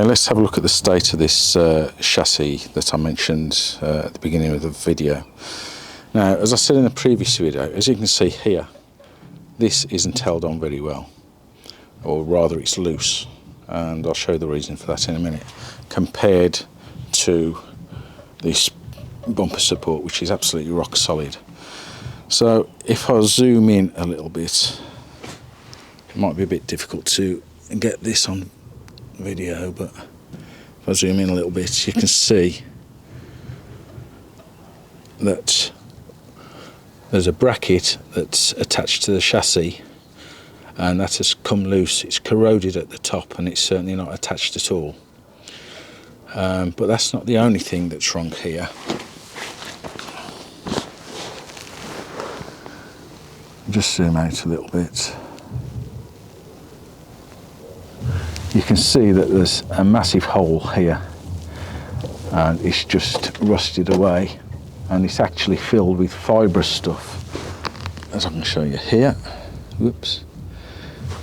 Let's have a look at the state of this chassis that I mentioned at the beginning of the video. Now, as I said in the previous video, as you can see here, this isn't held on very well, or rather it's loose, and I'll show you the reason for that in a minute, compared to this bumper support, which is absolutely rock solid. So if I zoom in a little bit, it might be a bit difficult to get this on video, but if I zoom in a little bit, you can see that there's a bracket that's attached to the chassis, and that has come loose. It's corroded at the top, and it's certainly not attached at all. But that's not the only thing that's wrong here. Just zoom out a little bit. You can see that there's a massive hole here, and it's just rusted away, and it's actually filled with fibrous stuff, as I can show you here. Whoops,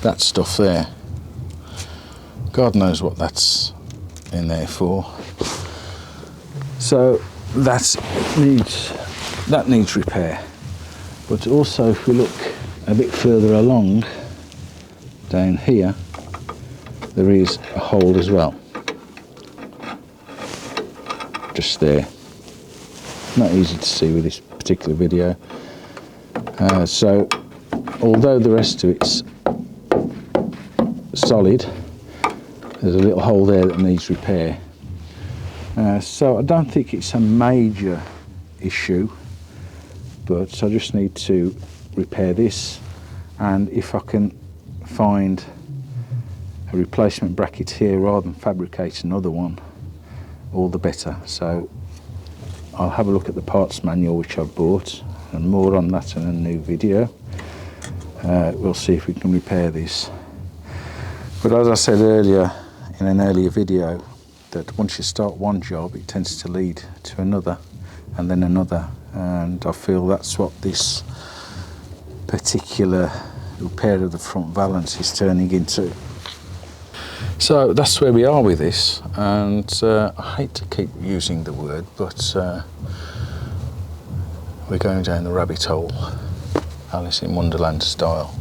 that stuff there, God knows what that's in there for. So that needs repair. But also, if we look a bit further along down here, there is a hole as well, just there. Not easy to see with this particular video. So although the rest of it's solid, there's a little hole there that needs repair. So I don't think it's a major issue, but I just need to repair this, and if I can find a replacement bracket here rather than fabricate another one, all the better. So I'll have a look at the parts manual which I've bought, and more on that in a new video. We'll see if we can repair this. But as I said earlier in an earlier video, that once you start one job, it tends to lead to another and then another, and I feel that's what this particular repair of the front valance is turning into. So that's where we are with this, and I hate to keep using the word, but we're going down the rabbit hole, Alice in Wonderland style.